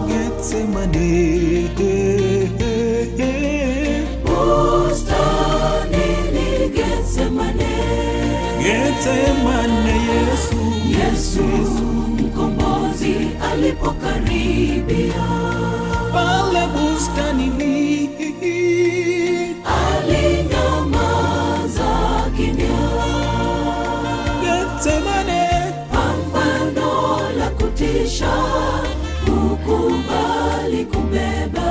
Getsemane, Getsemane, bustanini Getsemane, Getsemane, Yesu mkombozi alipokaribia pale bustanini, alinyamaza kimya. Getsemane, pambano la kutisha, kukubali kubeba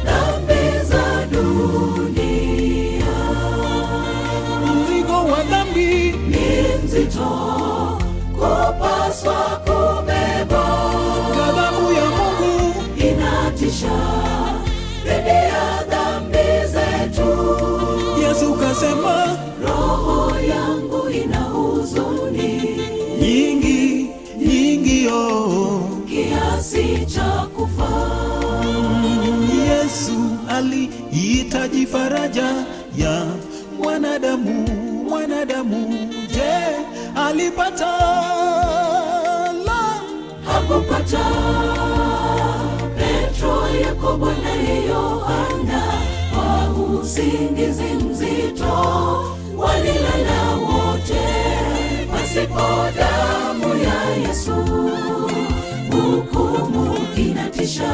dhambi za dunia. mzigo wa dhambi Ni mzito kupaswa kubeba, ghadhabu ya Mungu inatisha dhidi ya dhambi zetu. Yesu kasema, Roho yangu ina huzuni nyingi nyingi, kiasi cha kufa. Yesu alihitaji faraja ya mwanadamu. Je, alipata? La, Hakupata. Petro, Yakobo na Yohana kwa usingizi mzito walilala wote pasipo damu ya Yesu. Hukumu inatisha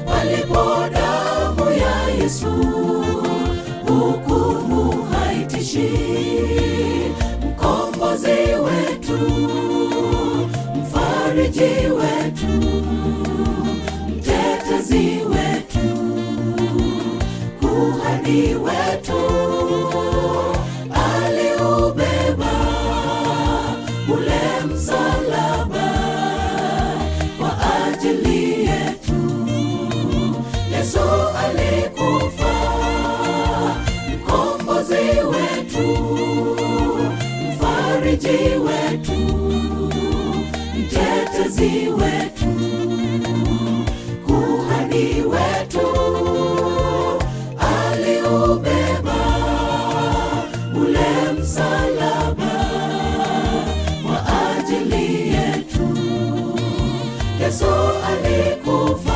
palipo damu ya Yesu. Hukumu haitishi. Mkombozi wetu, mfariji wetu, mtetezi wetu, kuhani wetu, aliubeba ule msalaba kwa ajili yetu. Yesu alikufa, mkombozi wetu, mfariji wetu, mtetezi wetu, kuhani wetu, aliubeba ule msalaba kwa ajili yetu. Yesu alikufa.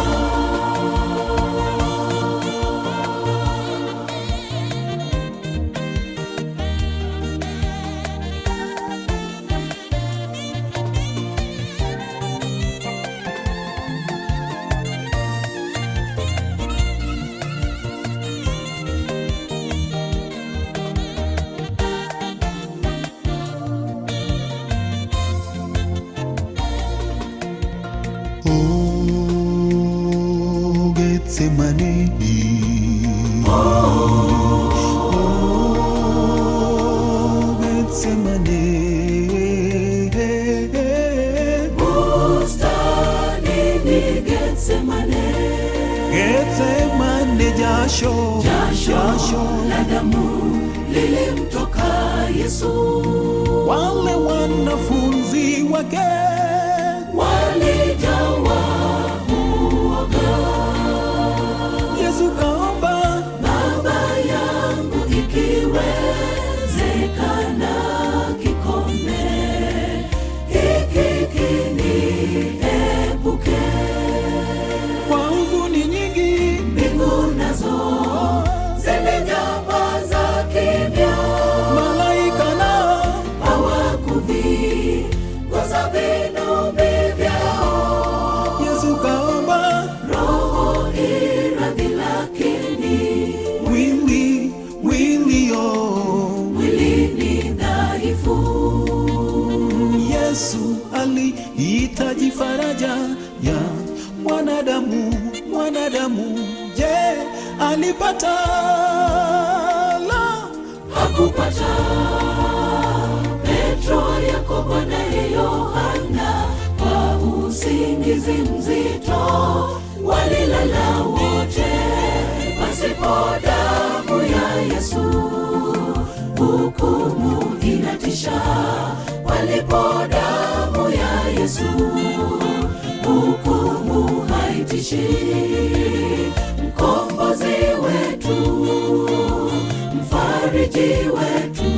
Getsemane, Getsemane, bustanini Getsemane, Getsemane, jasho la damu lilimtoka Yesu. wale wanafunzi wake walijawa uoga. Yesu kaomba, Baba yangu, ikiwezekana kikombe hiki kiniepuke. kwa huzuni nyingi, Mbingu nazo zilinyamaza kimya, malaika nao hawakuvigusa vinubi vyao. Yesu kaomba, Roho iradhi, lakini mwili ni dhaifu. Yesu alihitaji faraja ya mwanadamu. Je, alipata? La, Hakupata. Petro, Yakobo na Yohana kwa usingizi mzito walilala wote pasipo damu ya Yesu. Hukumu inatisha palipo damu ya Yesu. Hukumu haitishi. Mkombozi wetu, mfariji wetu,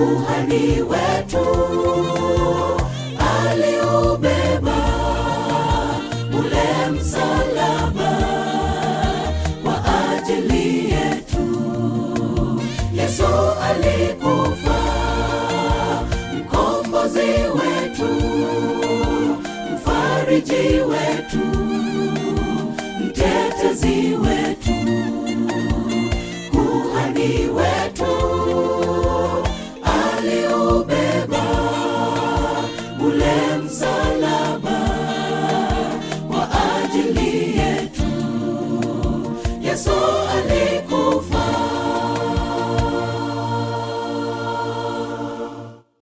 kuhani wetu aliubeba ule msalaba kwa ajili yetu. Yesu alikufa, mkombozi wetu, mfariji wetu, mtetezi wetu, kuhani wetu